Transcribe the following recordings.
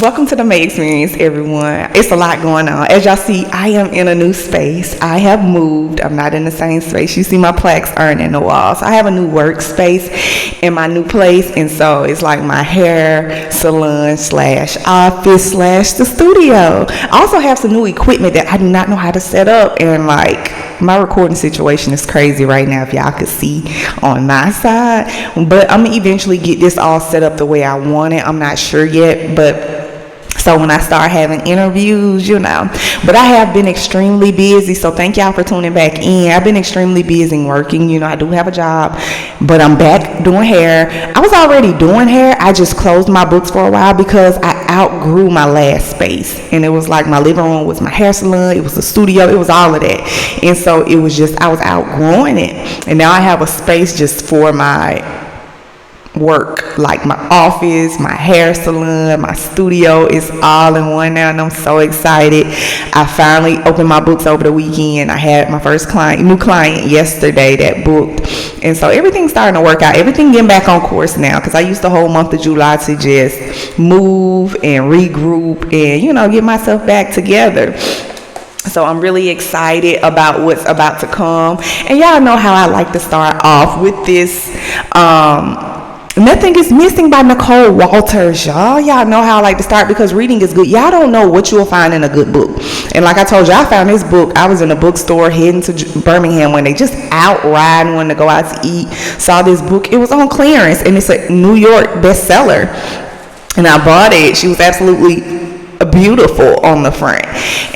Welcome to the May Experience, everyone. It's a lot going on. As y'all see, I am in a new space. I have moved. I'm not in the same space. You see my plaques aren't in the walls. I have a new workspace in my new place, and so it's like my hair salon slash office slash the studio. I also have some new equipment that I do not know how to set up, and like my recording situation is crazy right now, if y'all could see on my side. But I'm gonna eventually get this all set up the way I want it. I'm not sure yet, but so when I start having interviews, but I have been extremely busy. So thank y'all for tuning back in. I've been extremely busy working. I do have a job, but I'm back doing hair. I was already doing hair. I just closed my books for a while because I outgrew my last space. And it was like my living room was my hair salon. It was the studio. It was all of that. And so it was just, I was outgrowing it. And now I have a space just for my work, like my office, my hair salon, my studio is all in one now, and I'm so excited. I finally opened my books over the weekend. I had my first new client yesterday that booked, and so everything's starting to work out. Everything getting back on course now, because I used the whole month of July to just move and regroup and get myself back together. So I'm really excited about what's about to come. And y'all know how I like to start off with this Nothing is Missing by Nicole Walters, y'all. Y'all know how I like to start because reading is good. Y'all don't know what you'll find in a good book. And like I told you, I found this book. I was in a bookstore heading to Birmingham when they just out riding, wanting to go out to eat. Saw this book. It was on clearance, and it's a New York bestseller. And I bought it. She was absolutely beautiful on the front,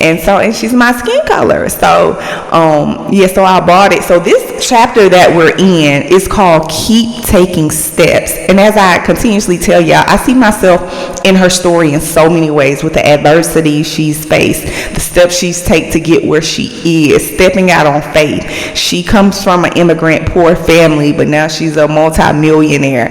and she's my skin color, so so I bought it. So this chapter that we're in is called Keep Taking Steps, and as I continuously tell y'all, I see myself in her story in so many ways, with the adversity she's faced, the steps she's taken to get where she is, stepping out on faith. She comes from an immigrant poor family, but now she's a multi-millionaire,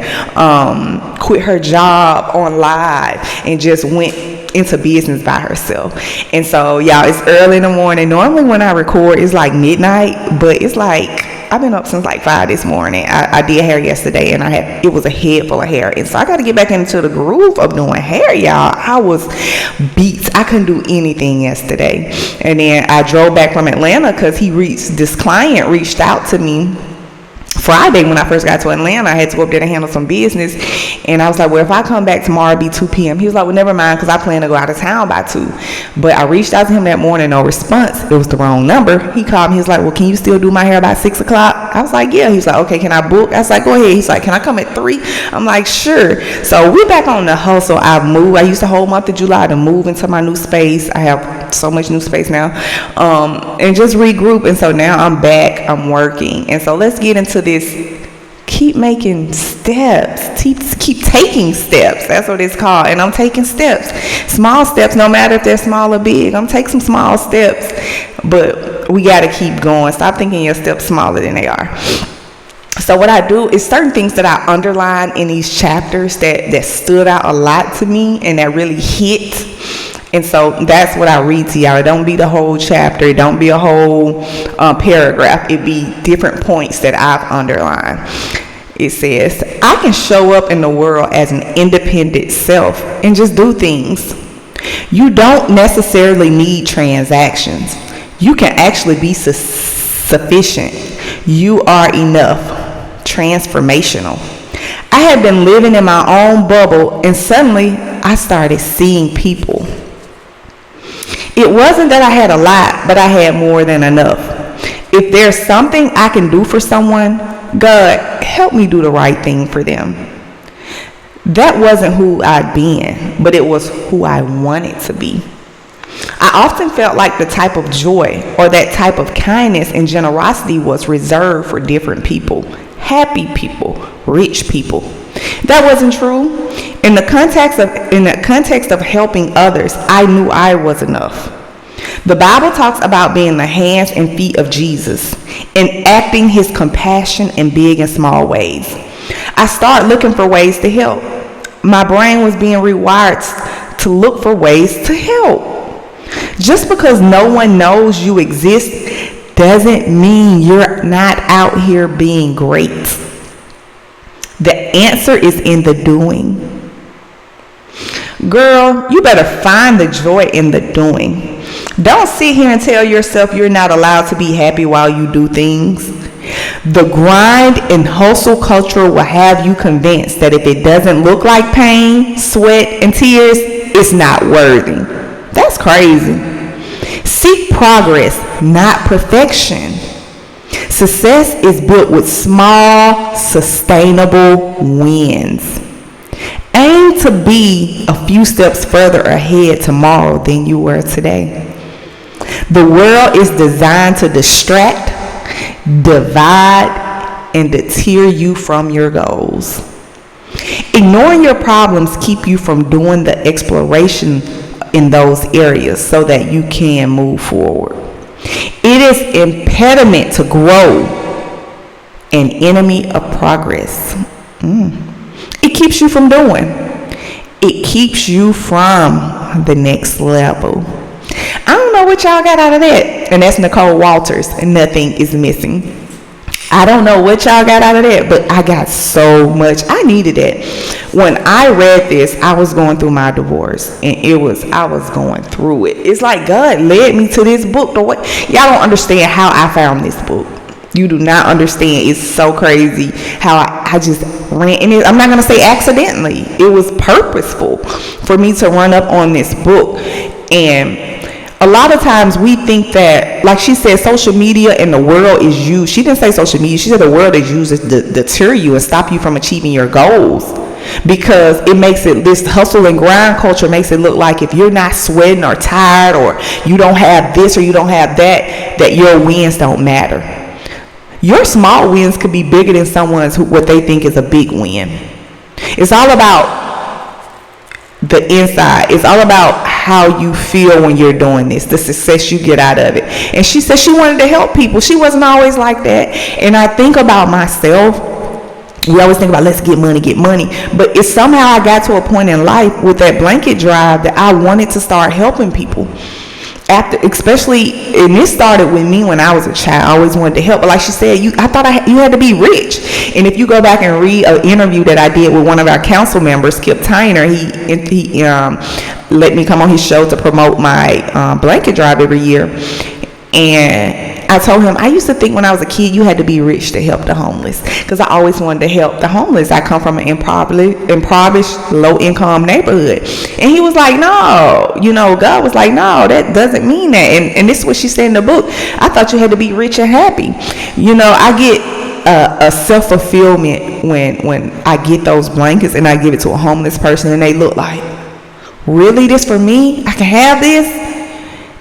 quit her job on live and just went into business by herself. And so y'all, it's early in the morning. Normally when I record it's like midnight, but it's like I've been up since like 5 this morning. I did hair yesterday, and it was a head full of hair, and so I got to get back into the groove of doing hair, y'all. I was beat. I couldn't do anything yesterday, and then I drove back from Atlanta because this client reached out to me Friday when I first got to Atlanta. I had to go up there to handle some business, and I was like, well, if I come back tomorrow, it'll be 2 p.m. He was like, well, never mind, because I plan to go out of town by 2. But I reached out to him that morning, no response. It was the wrong number. He called me. He was like, well, can you still do my hair about 6 o'clock? I was like, yeah. He was like, okay, can I book? I was like, go ahead. He's like, can I come at 3? I'm like, sure. So we're back on the hustle. I've moved. I used the whole month of July to move into my new space. I have so much new space now, and just regroup. And so now I'm back. I'm working. And so let's get into this. Keep making steps. Keep taking steps. That's what it's called. And I'm taking steps. Small steps, no matter if they're small or big. I'm taking some small steps. But we got to keep going. Stop thinking your steps smaller than they are. So what I do is certain things that I underline in these chapters that stood out a lot to me and that really hit. And so that's what I read to y'all. It don't be the whole chapter. It don't be a whole paragraph. It be different points that I've underlined. It says, I can show up in the world as an independent self and just do things. You don't necessarily need transactions. You can actually be sufficient. You are enough. Transformational. I had been living in my own bubble, and suddenly I started seeing people. It wasn't that I had a lot, but I had more than enough. If there's something I can do for someone, God, help me do the right thing for them. That wasn't who I'd been, but it was who I wanted to be. I often felt like the type of joy or that type of kindness and generosity was reserved for different people, happy people, rich people. That wasn't true. In the context of helping others, I knew I was enough. The Bible talks about being the hands and feet of Jesus and acting his compassion in big and small ways. I started looking for ways to help. My brain was being rewired to look for ways to help. Just because no one knows you exist doesn't mean you're not out here being great. The answer is in the doing. Girl, you better find the joy in the doing. Don't sit here and tell yourself you're not allowed to be happy while you do things. The grind and hustle culture will have you convinced that if it doesn't look like pain, sweat, and tears, it's not worthy. That's crazy. Seek progress, not perfection. Success is built with small, sustainable wins. Aim to be a few steps further ahead tomorrow than you were today. The world is designed to distract, divide, and deter you from your goals. Ignoring your problems keep you from doing the exploration in those areas so that you can move forward. It is impediment to grow, an enemy of progress. It keeps you from doing. It keeps you from the next level. I don't know what y'all got out of that. And that's Nicole Walters, and nothing is missing. I don't know what y'all got out of that, but I got so much. I needed it. When I read this, I was going through my divorce, and I was going through it. It's like God led me to this book. Y'all don't understand how I found this book. You do not understand. It's so crazy how I just ran. And I'm not going to say accidentally. It was purposeful for me to run up on this book. And a lot of times we think that, like she said, social media and the world is used. She didn't say social media. She said the world is used to deter you and stop you from achieving your goals. Because it makes it, this hustle and grind culture makes it look like if you're not sweating or tired or you don't have this or you don't have that your wins don't matter. Your small wins could be bigger than someone's what they think is a big win. It's all about the inside. It's all about how you feel when you're doing this, the success you get out of it. And she said she wanted to help people. She wasn't always like that. And I think about myself. We always think about let's get money. But it's somehow I got to a point in life with that blanket drive that I wanted to start helping people. Especially, and this started with me when I was a child. I always wanted to help. But like she said, I thought you had to be rich. And if you go back and read an interview that I did with one of our council members, Kip Tyner, he let me come on his show to promote my blanket drive every year. And I told him, I used to think when I was a kid you had to be rich to help the homeless, because I always wanted to help the homeless. I come from an impoverished, low-income neighborhood. And he was like, no, God was like, no, that doesn't mean that. And this is what she said in the book. I thought you had to be rich and happy. I get a self-fulfillment when I get those blankets and I give it to a homeless person and they look like, really, this for me? I can have this?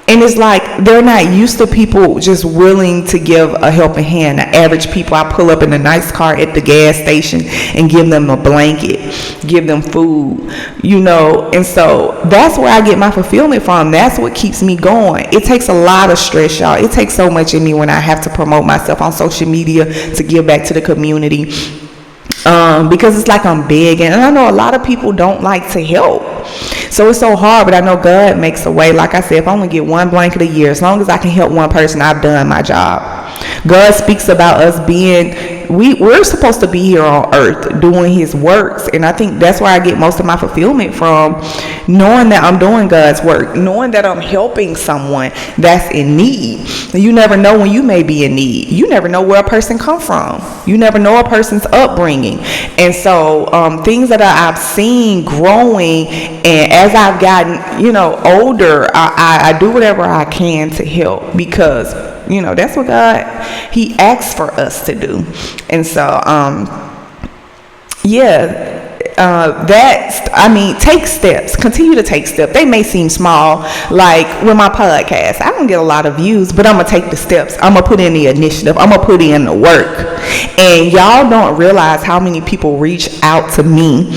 And it's like they're not used to people just willing to give a helping hand. The average people, I pull up in a nice car at the gas station and give them a blanket, give them food, And so that's where I get my fulfillment from. That's what keeps me going. It takes a lot of stress, y'all. It takes so much in me when I have to promote myself on social media to give back to the community. Because it's like I'm begging, and I know a lot of people don't like to help, so it's so hard, but I know God makes a way. Like I said, if I'm gonna get one blanket a year, as long as I can help one person, I've done my job. God speaks about us we're supposed to be here on earth doing his works, and I think that's where I get most of my fulfillment from, knowing that I'm doing God's work, knowing that I'm helping someone that's in need. You never know when you may be in need. You never know where a person come from. You never know a person's upbringing. And so things that I've seen growing, and as I've gotten older, I do whatever I can to help, because that's what God, he asks for us to do. And so take steps, continue to take steps. They may seem small, like with my podcast, I don't get a lot of views, but I'm gonna take the steps. I'm gonna put in the initiative. I'm gonna put in the work. And y'all don't realize how many people reach out to me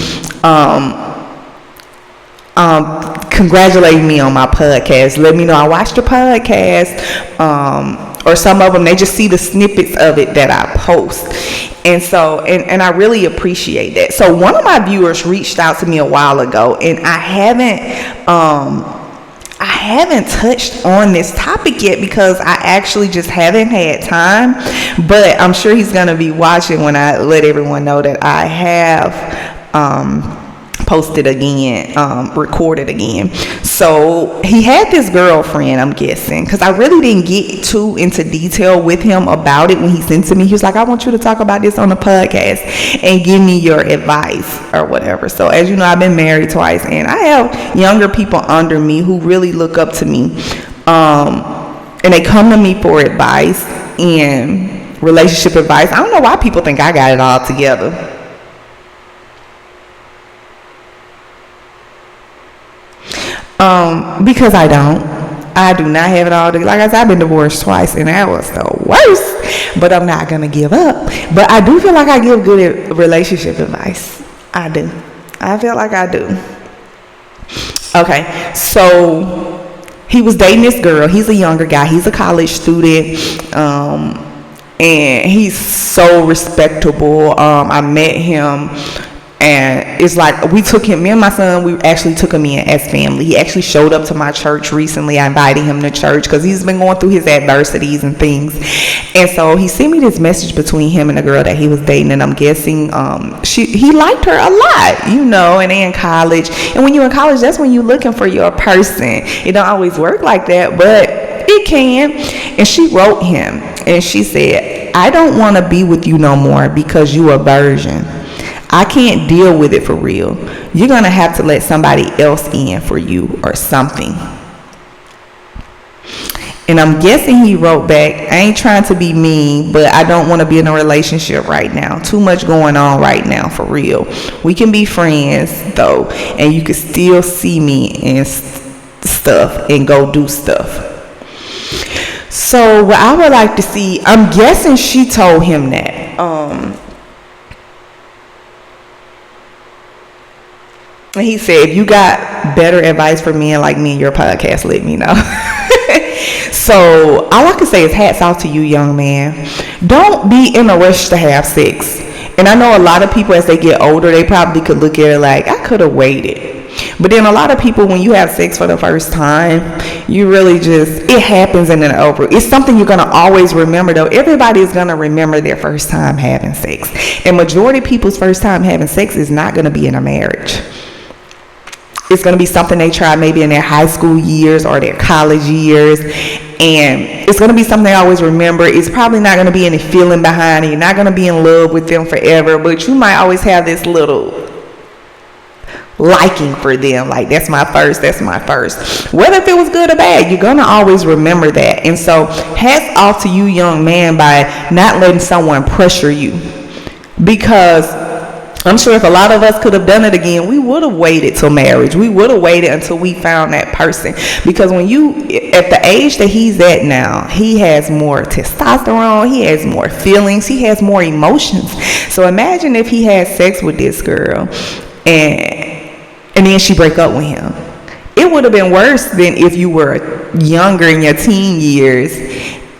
congratulating me on my podcast, let me know I watched your podcast, or some of them, they just see the snippets of it that I post. And so, and I really appreciate that. So one of my viewers reached out to me a while ago, and I haven't touched on this topic yet because I actually just haven't had time, but I'm sure he's going to be watching when I let everyone know that I have posted again, recorded again. So he had this girlfriend, I'm guessing, because I really didn't get too into detail with him about it when he sent to me. He was like, I want you to talk about this on the podcast and give me your advice or whatever. So as you know, I've been married twice, and I have younger people under me who really look up to me, and they come to me for advice and relationship advice. I don't know why people think I got it all together. Because I don't. I do not have it all together. Like I said, I've been divorced twice, and that was the worst. But I'm not gonna give up. But I do feel like I give good relationship advice. I do. I feel like I do. Okay, so he was dating this girl. He's a younger guy. He's a college student. And he's so respectable. I met him, and it's like me and my son, we actually took him in as family. He actually showed up to my church recently. I invited him to church because he's been going through his adversities and things. And so he sent me this message between him and the girl that he was dating, and I'm guessing he liked her a lot, and they in college. And when you're in college, that's when you're looking for your person. It don't always work like that, but it can. And she wrote him, and she said, I don't want to be with you no more because you a virgin. I can't deal with it for real. You're going to have to let somebody else in for you or something. And I'm guessing he wrote back, I ain't trying to be mean, but I don't want to be in a relationship right now. Too much going on right now, for real. We can be friends, though, and you can still see me and stuff and go do stuff. So what I would like to see, I'm guessing she told him that. And he said, if you got better advice for men like me in your podcast, let me know. So all I can say is hats off to you, young man. Don't be in a rush to have sex. And I know a lot of people, as they get older, they probably could look at it like, I could have waited. But then a lot of people, when you have sex for the first time, you really it happens and then over. It's something you're going to always remember, though. Everybody is going to remember their first time having sex. And majority of people's first time having sex is not going to be in a marriage. It's going to be something they try maybe in their high school years or their college years. And it's going to be something they always remember. It's probably not going to be any feeling behind it. You're not going to be in love with them forever. But you might always have this little liking for them. Like, that's my first. Whether if it was good or bad, you're going to always remember that. And so hats off to you, young man, by not letting someone pressure you. Because I'm sure if a lot of us could have done it again, we would have waited till marriage. We would have waited until we found that person. Because when at the age that he's at now, he has more testosterone, he has more feelings, he has more emotions. So imagine if he had sex with this girl and then she break up with him. It would have been worse than if you were younger in your teen years,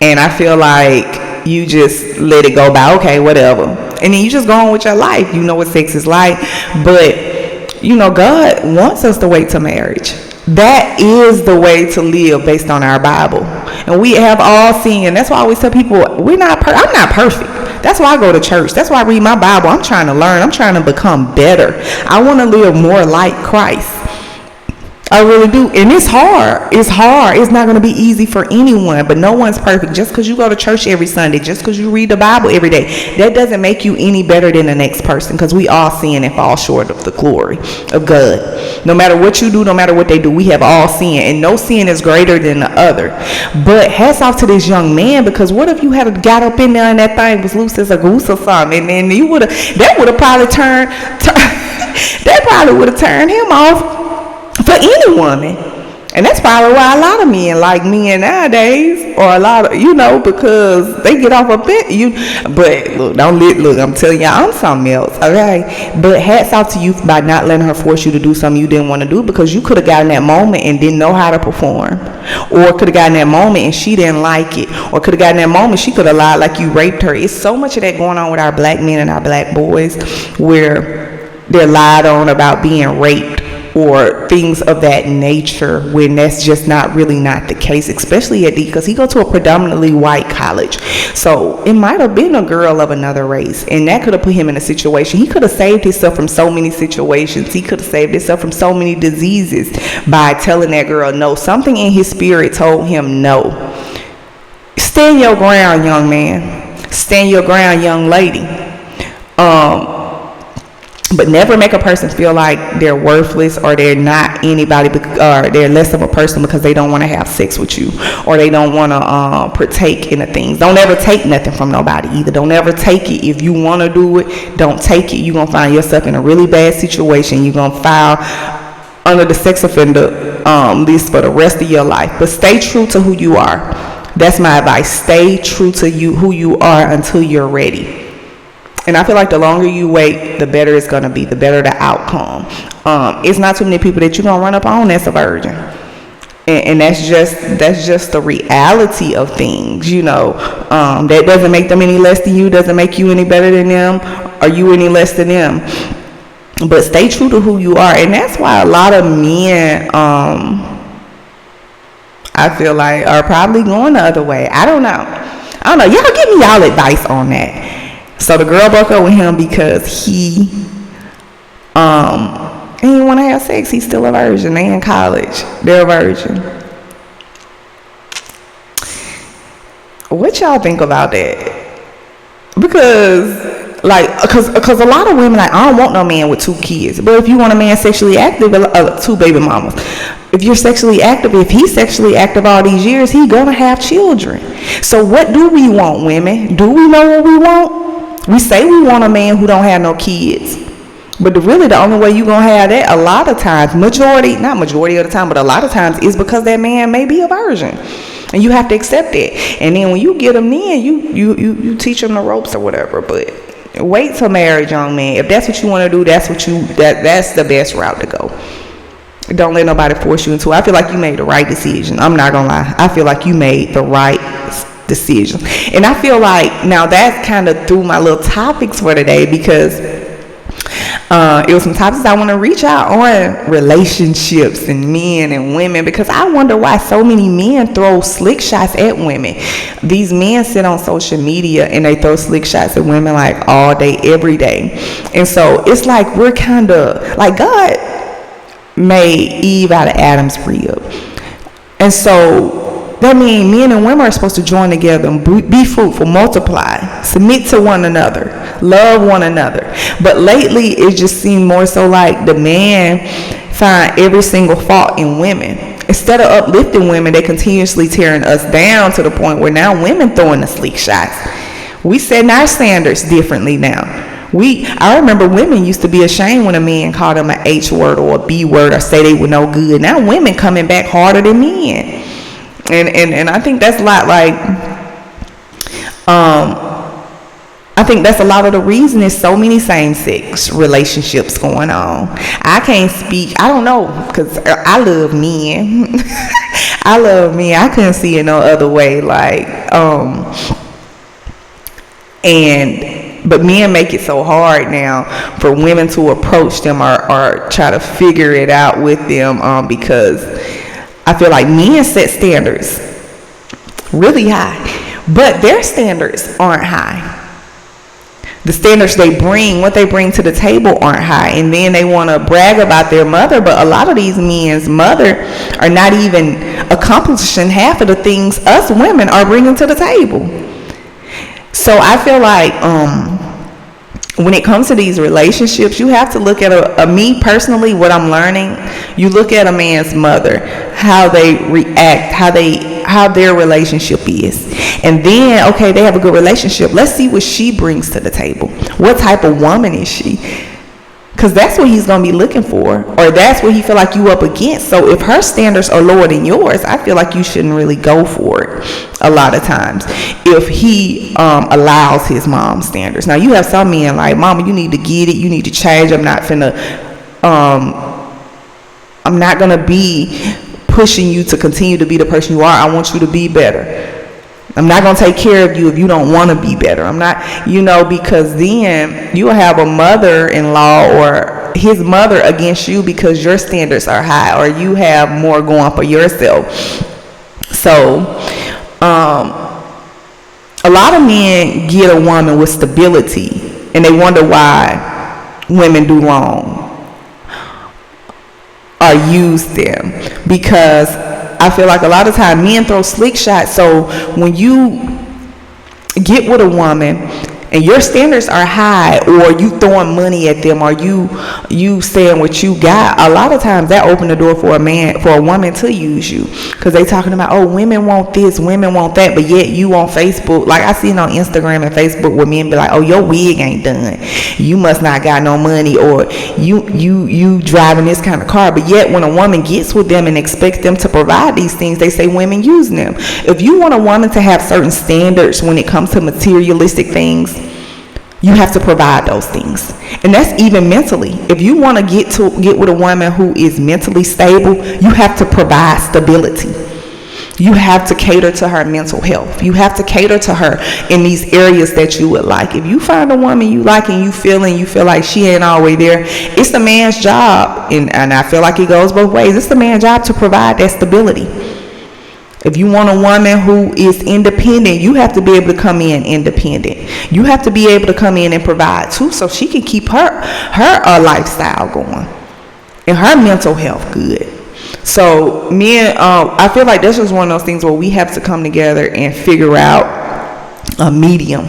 and I feel like you just let it go by, okay, whatever. And then you just go on with your life. You know what sex is like. But, God wants us to wait till marriage. That is the way to live based on our Bible. And we have all seen, and that's why I always tell people, I'm not perfect. That's why I go to church. That's why I read my Bible. I'm trying to learn. I'm trying to become better. I want to live more like Christ. I really do. And it's hard. It's not going to be easy for anyone, but no one's perfect. Just because you go to church every Sunday, just because you read the Bible every day, that doesn't make you any better than the next person, because we all sin and fall short of the glory of God. No matter what you do, no matter what they do, we have all sin, and no sin is greater than the other. But hats off to this young man, because what if you had got up in there and that thing was loose as a goose or something, and then that would have probably turned him off for any woman. And that's probably why a lot of men like men nowadays, or a lot of, because they get off a bit. But look, I'm telling y'all, I'm something else, okay? But hats off to you by not letting her force you to do something you didn't want to do, because you could have gotten that moment and didn't know how to perform, or could have gotten that moment and she didn't like it, or could have gotten that moment she could have lied like you raped her. It's so much of that going on with our black men and our black boys, where they're lied on about being raped. or things of that nature, when that's just not the case, especially at because he go to a predominantly white college. So it might have been a girl of another race, and that could have put him in a situation. He could have saved himself from so many situations. He could have saved himself from so many diseases by telling that girl no. Something in his spirit told him no. Stand your ground, young man. Stand your ground, young lady. But never make a person feel like they're worthless or they're not anybody, or they're less of a person because they don't want to have sex with you, or they don't want to partake in the things. Don't ever take nothing from nobody either. Don't ever take it. If you want to do it, don't take it. You're going to find yourself in a really bad situation. You're going to file under the sex offender list for the rest of your life. But stay true to who you are. That's my advice. Stay true to who you are until you're ready. And I feel like the longer you wait, the better it's going to be, the better the outcome. It's not too many people that you're going to run up on that's a virgin. And that's just the reality of things, That doesn't make them any less than you, doesn't make you any better than them, or you any less than them. But stay true to who you are. And that's why a lot of men, I feel like, are probably going the other way. I don't know. Y'all give me y'all advice on that. So the girl broke up with him because he didn't want to have sex. He's still a virgin. They in college. They're a virgin. What y'all think about that? Because a lot of women I don't want no man with 2 kids. But if you want a man sexually active, 2 baby mamas. If you're sexually active, if he's sexually active all these years, he's gonna have children. So what do we want, women? Do we know what we want? We say we want a man who don't have no kids, but the only way you gonna have that, a lot of times, not majority of the time, but a lot of times, is because that man may be a virgin, and you have to accept it. And then when you get him in, you teach him the ropes or whatever. But wait till marriage, young man. If that's what you want to do, that's the best route to go. Don't let nobody force you into it. I feel like you made the right decision. I'm not gonna lie. I feel like you made the right decision. And I feel like now that kind of threw my little topics for today, because it was some topics I want to reach out on relationships and men and women, because I wonder why so many men throw slick shots at women. These men sit on social media and they throw slick shots at women like all day, every day. And so it's like we're kind of like God made Eve out of Adam's rib. And so that means men and women are supposed to join together and be fruitful, multiply, submit to one another, love one another. But lately, it just seemed more so like the man find every single fault in women. Instead of uplifting women, they continuously tearing us down to the point where now women throwing the sleek shots. We setting our standards differently now. I remember women used to be ashamed when a man called them an H word or a B word or say they were no good. Now women coming back harder than men. And I think that's a lot I think that's a lot of the reason there's so many same-sex relationships going on. I can't speak, I don't know, because I love men. I love men. I couldn't see it no other way. But men make it so hard now for women to approach them or try to figure it out with them, because I feel like men set standards really high, but their standards aren't high. The standards what they bring to the table aren't high. And then they want to brag about their mother, but a lot of these men's mother are not even accomplishing half of the things us women are bringing to the table. So I feel like when it comes to these relationships, you have to look at me personally, what I'm learning, you look at a man's mother, how they react, how their relationship is. And then, okay, they have a good relationship. Let's see what she brings to the table. What type of woman is she? Because that's what he's going to be looking for, or that's what he feel like you up against. So if her standards are lower than yours, I feel like you shouldn't really go for it a lot of times if he allows his mom's standards. Now, you have some men like, mama, you need to get it. You need to change. I'm not going to be pushing you to continue to be the person you are. I want you to be better. I'm not going to take care of you if you don't want to be better. I'm not, because then you'll have a mother-in-law or his mother against you because your standards are high or you have more going for yourself. So a lot of men get a woman with stability and they wonder why women do wrong or use them, because I feel like a lot of times men throw slick shots. So when you get with a woman and your standards are high, or you throwing money at them, or you saying what you got, a lot of times that open the door for a woman to use you, because they talking about, oh, women want this, women want that, but yet you on Facebook, like I seen on Instagram and Facebook where men be like, oh, your wig ain't done, you must not got no money, or you driving this kind of car, but yet when a woman gets with them and expects them to provide these things, they say women using them. If you want a woman to have certain standards when it comes to materialistic things, you have to provide those things. And that's even mentally. If you want to get with a woman who is mentally stable, you have to provide stability. You have to cater to her mental health. You have to cater to her in these areas that you would like. If you find a woman you like and you feel like she ain't always there, it's the man's job, and I feel like it goes both ways. It's the man's job to provide that stability. If you want a woman who is independent, you have to be able to come in independent. You have to be able to come in and provide too, so she can keep her lifestyle going and her mental health good. So men, I feel like this is one of those things where we have to come together and figure out a medium.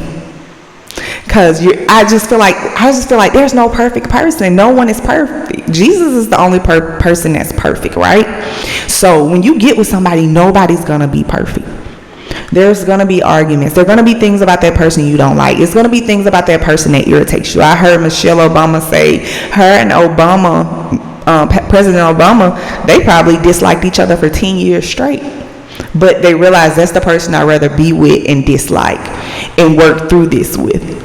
Because I just feel like there's no perfect person. No one is perfect. Jesus is the only person that's perfect, right? So when you get with somebody, nobody's gonna be perfect. There's gonna be arguments. There's gonna be things about that person you don't like. It's gonna be things about that person that irritates you. I heard Michelle Obama say her and President Obama, they probably disliked each other for 10 years straight. But they realized that's the person I'd rather be with and dislike and work through this with.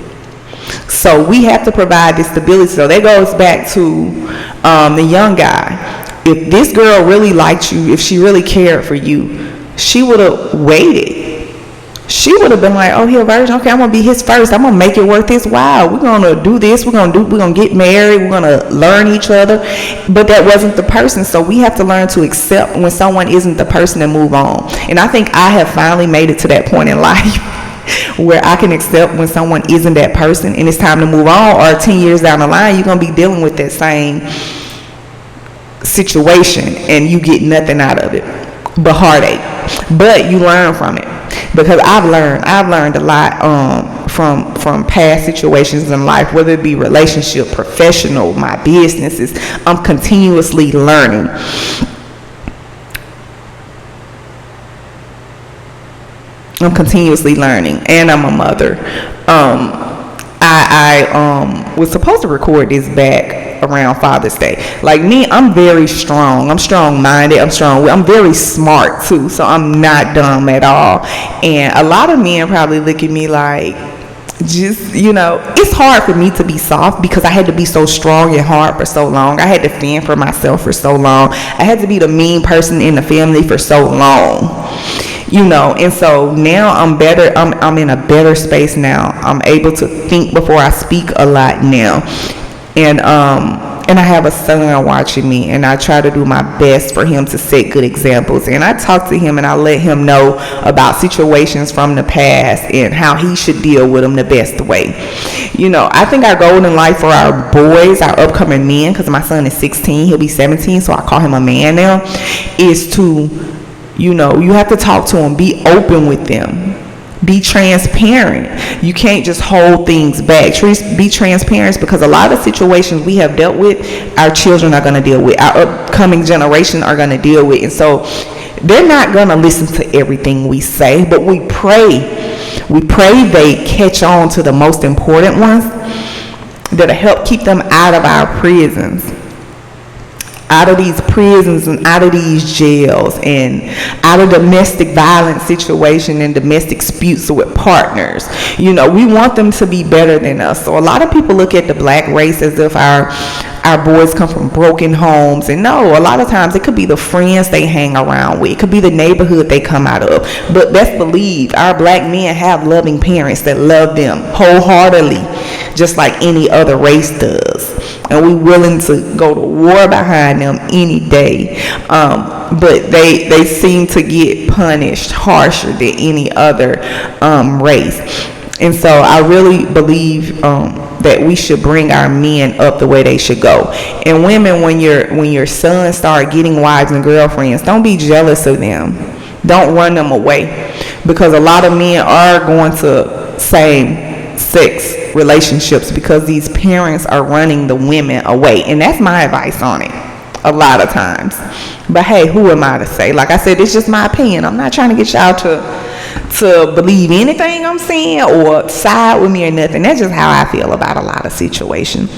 So we have to provide this stability. So that goes back to the young guy. If this girl really liked you, if she really cared for you, she would have waited. She would have been like, oh, he a virgin? Okay, I'm going to be his first. I'm going to make it worth his while. We're going to do this. We're going to get married. We're going to learn each other. But that wasn't the person. So we have to learn to accept when someone isn't the person and move on. And I think I have finally made it to that point in life where I can accept when someone isn't that person and it's time to move on, or 10 years down the line, you're going to be dealing with that same situation and you get nothing out of it but heartache. But you learn from it, because I've learned a lot from past situations in life, whether it be relationship, professional, my businesses. I'm continuously learning. And I'm a mother. I was supposed to record this back around Father's Day. Like me, I'm very strong. I'm strong-minded. I'm very smart too. So I'm not dumb at all. And a lot of men probably look at me like, just, it's hard for me to be soft because I had to be so strong and hard for so long. I had to fend for myself for so long. I had to be the mean person in the family for so long. And so now I'm better. I'm in a better space now. I'm able to think before I speak a lot now. And I have a son watching me, and I try to do my best for him to set good examples. And I talk to him and I let him know about situations from the past and how he should deal with them the best way. I think our goal in life for our boys, our upcoming men, because my son is 16, he'll be 17, so I call him a man now, is to, you have to talk to them, be open with them. Be transparent. You can't just hold things back. Be transparent, because a lot of situations we have dealt with, our children are going to deal with, our upcoming generation are going to deal with. And so they're not going to listen to everything we say, but we pray they catch on to the most important ones that'll help keep them out of our prisons. Out of these prisons and out of these jails and out of domestic violence situation and domestic disputes with partners. We want them to be better than us. So a lot of people look at the black race as if our our boys come from broken homes. And no, a lot of times it could be the friends they hang around with. It could be the neighborhood they come out of. But best believe our black men have loving parents that love them wholeheartedly, just like any other race does. And we willing to go to war behind them any day. But they seem to get punished harsher than any other race. And so I really believe that we should bring our men up the way they should go. And women, when your sons start getting wives and girlfriends, don't be jealous of them. Don't run them away, because a lot of men are going to same-sex relationships because these parents are running the women away. And that's my advice on it a lot of times. But hey, who am I to say? Like I said, it's just my opinion. I'm not trying to get y'all to believe anything I'm saying or side with me or nothing. That's just how I feel about a lot of situations.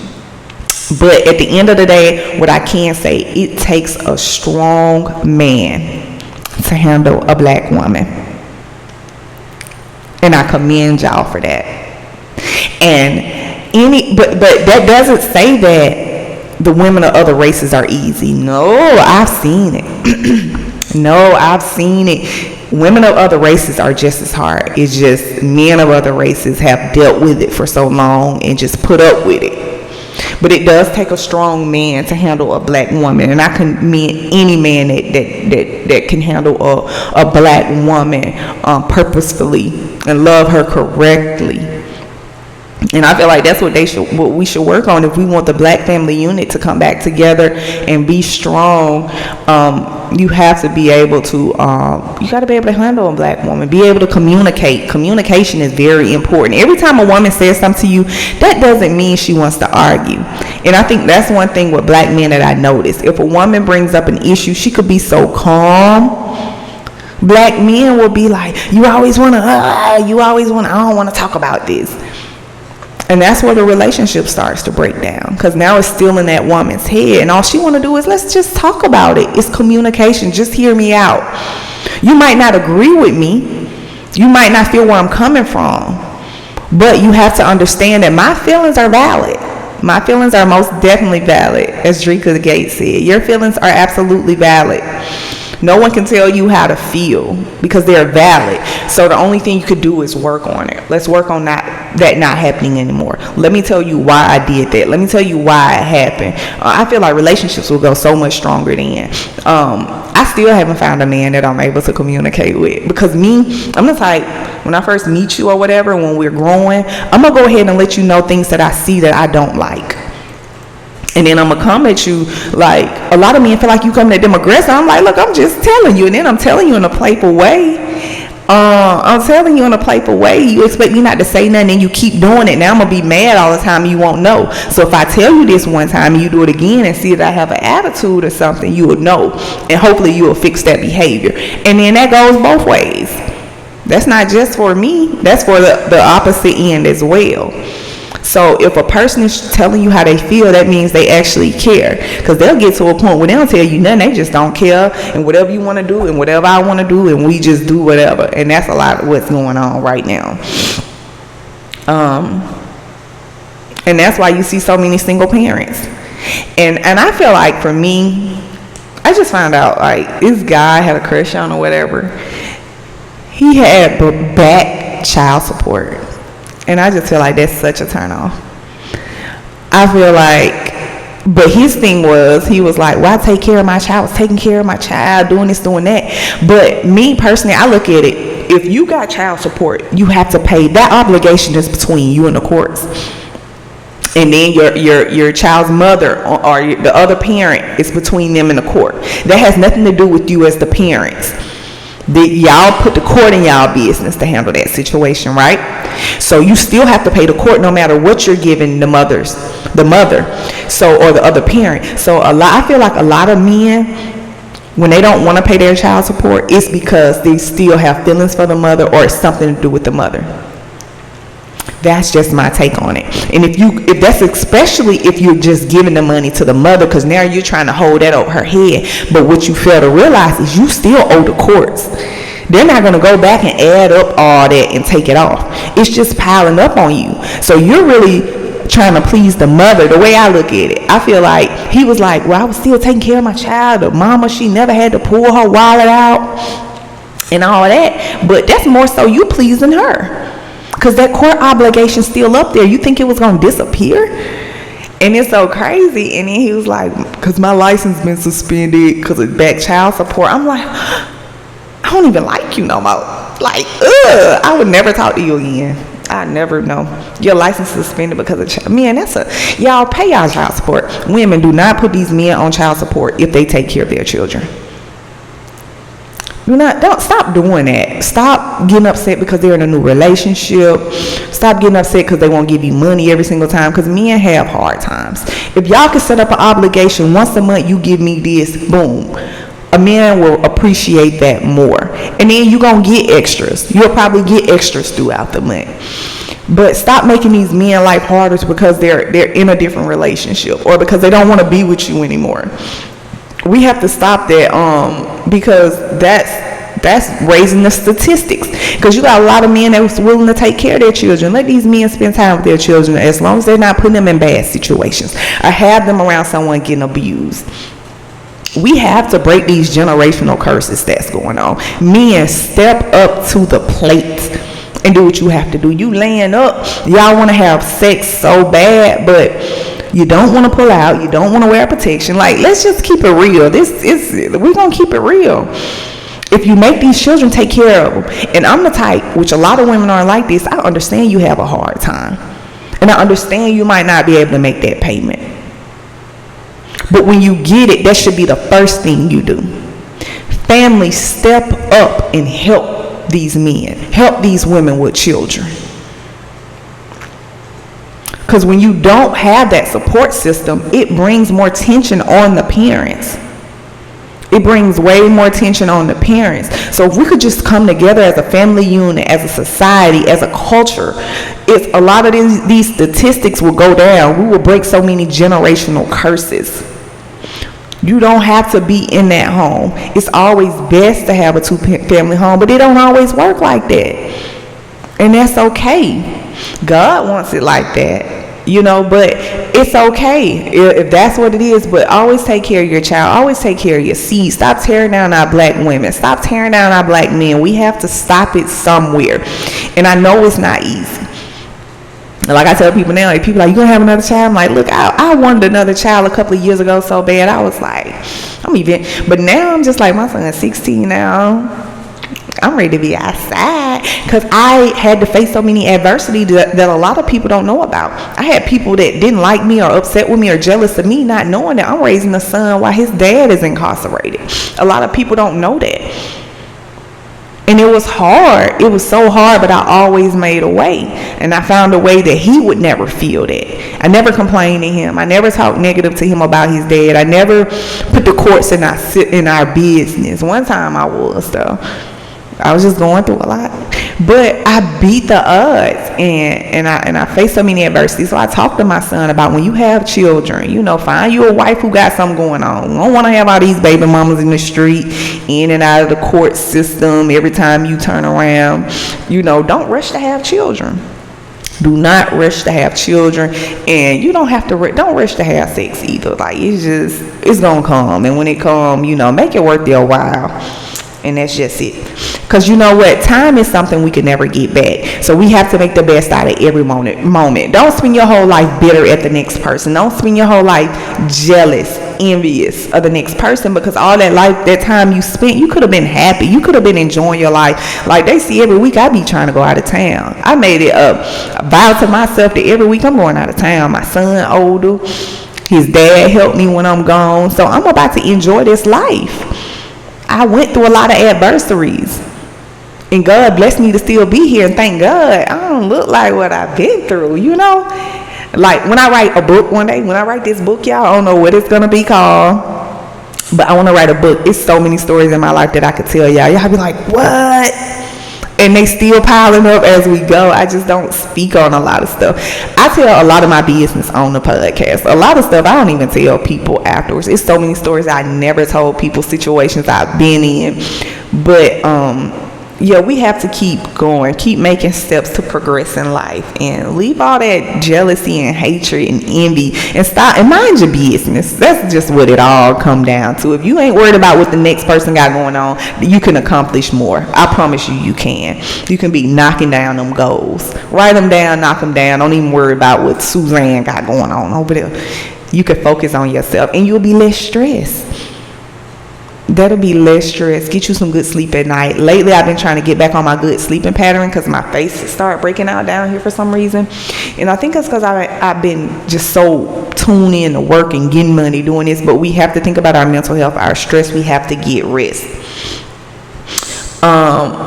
But at the end of the day, what I can say, it takes a strong man to handle a black woman. And I commend y'all for that. But that doesn't say that the women of other races are easy. No, I've seen it. No, I've seen it. Women of other races are just as hard. It's just men of other races have dealt with it for so long and just put up with it. But it does take a strong man to handle a black woman. And I commend any man that can handle a black woman purposefully and love her correctly. And I feel like that's what we should work on if we want the black family unit to come back together and be strong. You have to be able to, you got to be able to handle a black woman, be able to communicate. Communication is very important. Every time a woman says something to you, that doesn't mean she wants to argue. And I think that's one thing with black men that I noticed. If a woman brings up an issue, she could be so calm. Black men will be like, I don't want to talk about this. And that's where the relationship starts to break down, because now it's still in that woman's head, and all she want to do is, let's just talk about it. It's communication. Just hear me out. You might not agree with me. You might not feel where I'm coming from, but you have to understand that my feelings are valid. My feelings are most definitely valid, as Drika the Gate said. Your feelings are absolutely valid. No one can tell you how to feel because they're valid. So the only thing you could do is work on it. Let's work on that not happening anymore. Let me tell you why I did that. Let me tell you why it happened. I feel like relationships will go so much stronger then. I still haven't found a man that I'm able to communicate with, because I'm the type, when I first meet you or whatever, when we're growing, I'm going to go ahead and let you know things that I see that I don't like. And then I'm going to come at you like, a lot of men feel like you coming at them aggressive. I'm like, look, I'm just telling you. And then I'm telling you in a playful way. You expect me not to say nothing and you keep doing it. Now I'm going to be mad all the time and you won't know. So if I tell you this one time and you do it again and see that I have an attitude or something, you will know. And hopefully you will fix that behavior. And then that goes both ways. That's not just for me. That's for the opposite end as well. So if a person is telling you how they feel, that means they actually care. Because they'll get to a point where they don't tell you nothing. They just don't care. And whatever you want to do and whatever I want to do, and we just do whatever. And that's a lot of what's going on right now. And that's why you see so many single parents. And I feel like for me, I just found out like this guy had a crush on or whatever. He had back child support. And I just feel like that's such a turn off. I feel like, but his thing was, he was like, well, I take care of my child. I was taking care of my child, doing this, doing that. But me personally, I look at it, if you got child support, you have to pay. That obligation is between you and the courts. And then your child's mother or the other parent is between them and the court. That has nothing to do with you as the parents. Y'all put the court in y'all business to handle that situation, right? So you still have to pay the court no matter what you're giving the mother, or the other parent. So I feel like a lot of men, when they don't want to pay their child support, it's because they still have feelings for the mother, or it's something to do with the mother. That's just my take on it. And if that's especially if you're just giving the money to the mother, because now you're trying to hold that over her head. But what you fail to realize is you still owe the courts. They're not going to go back and add up all that and take it off. It's just piling up on you. So you're really trying to please the mother. The way I look at it, I feel like he was like, well, I was still taking care of my child. The mama, she never had to pull her wallet out and all that. But that's more so you pleasing her, because that court obligation's still up there. You think it was going to disappear? And it's so crazy. And then he was like, because my license been suspended because of back child support. I'm like, I don't even like you no more. Like, I would never talk to you again. I never know. Your license suspended because of child. Man, y'all pay y'all child support. Women, do not put these men on child support if they take care of their children. Don't stop doing that. Stop getting upset because they're in a new relationship. Stop getting upset because they won't give you money every single time, because men have hard times. If y'all can set up an obligation, once a month you give me this, boom, a man will appreciate that more. And then you're going to get extras. You'll probably get extras throughout the month. But stop making these men life harder because they're in a different relationship, or because they don't want to be with you anymore. We have to stop that, because that's raising the statistics. Because you got a lot of men that's willing to take care of their children. Let these men spend time with their children, as long as they're not putting them in bad situations or have them around someone getting abused. We have to break these generational curses that's going on. Men, step up to the plate and do what you have to do. You laying up, y'all want to have sex so bad, but you don't want to pull out. You don't want to wear protection. Like, let's just keep it real. We're going to keep it real. If you make these children, take care of them. And I'm the type, which a lot of women aren't like this, I understand you have a hard time. And I understand you might not be able to make that payment. But when you get it, that should be the first thing you do. Families, step up and help these men. Help these women with children. Because when you don't have that support system, it brings more tension on the parents. It brings way more tension on the parents. So if we could just come together as a family unit, as a society, as a culture, it's a lot of these statistics will go down. We will break so many generational curses. You don't have to be in that home. It's always best to have a two-family home, but it don't always work like that. And that's okay. God wants it like that, but it's okay if that's what it is. But always take care of your child. Always take care of your seed. Stop tearing down our black women. Stop tearing down our black men. We have to stop it somewhere. And I know it's not easy. Like I tell people now, like, people like, you gonna have another child? I'm like, look, I wanted another child a couple of years ago so bad. I was like, but now I'm just like, my son's 16 now. I'm ready to be outside, because I had to face so many adversity that a lot of people don't know about. I had people that didn't like me or upset with me or jealous of me, not knowing that I'm raising a son while his dad is incarcerated. A lot of people don't know that. And it was hard. It was so hard, but I always made a way. And I found a way that he would never feel that. I never complained to him. I never talked negative to him about his dad. I never put the courts in our business. One time I was, though. I was just going through a lot. But I beat the odds, and I faced so many adversities. So I talked to my son about, when you have children, find you a wife who got something going on. You don't want to have all these baby mamas in the street, in and out of the court system every time you turn around. Don't rush to have children. Do not rush to have children, and you don't rush to have sex either. Like, it's gonna come, and when it come, make it worth your while. And that's just it. Because you know what? Time is something we can never get back. So we have to make the best out of every moment. Don't spend your whole life bitter at the next person. Don't spend your whole life jealous, envious of the next person, because all that time you spent, you could have been happy. You could have been enjoying your life. Like they see every week I be trying to go out of town. I made it a vow to myself that every week I'm going out of town. My son older. His dad helped me when I'm gone. So I'm about to enjoy this life. I went through a lot of adversities, and God blessed me to still be here, and thank God I don't look like what I've been through, Like, when I write a book one day, when I write this book, y'all, I don't know what it's going to be called, but I want to write a book. It's so many stories in my life that I could tell y'all. Y'all be like, what? And they still piling up as we go. I just don't speak on a lot of stuff. I tell a lot of my business on the podcast. A lot of stuff I don't even tell people afterwards. It's so many stories I never told people, situations I've been in. But yeah, we have to keep going, keep making steps to progress in life, and leave all that jealousy and hatred and envy, and stop and mind your business. That's just what it all come down to. If you ain't worried about what the next person got going on, you can accomplish more. I promise you, you can. You can be knocking down them goals. Write them down, knock them down. Don't even worry about what Suzanne got going on over there. You can focus on yourself, and you'll be less stressed. That'll be less stress. Get you some good sleep at night. Lately, I've been trying to get back on my good sleeping pattern because my face started breaking out down here for some reason. And I think it's because I've been just so tuned in to work and getting money doing this. But we have to think about our mental health, our stress. We have to get rest.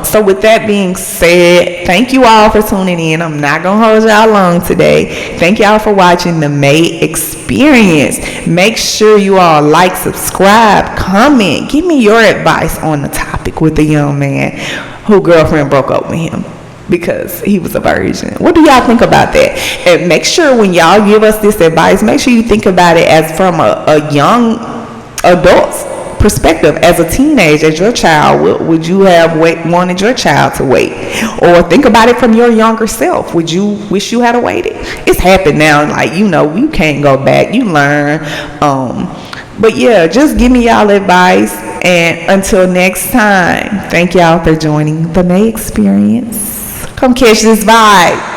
So with that being said, thank you all for tuning in. I'm not going to hold y'all long today. Thank y'all for watching the May Experience. Make sure you all like, subscribe, comment. Give me your advice on the topic with the young man whose girlfriend broke up with him because he was a virgin. What do y'all think about that? And make sure when y'all give us this advice, make sure you think about it as from a young adult's perspective. As a teenager, as your child, would you have wanted your child to wait? Or think about it from your younger self. Would you wish you had waited? It's happened now, like, you know, you can't go back. You learn. But yeah, just give me y'all advice, and until next time, thank y'all for joining the May Experience. Come catch this vibe.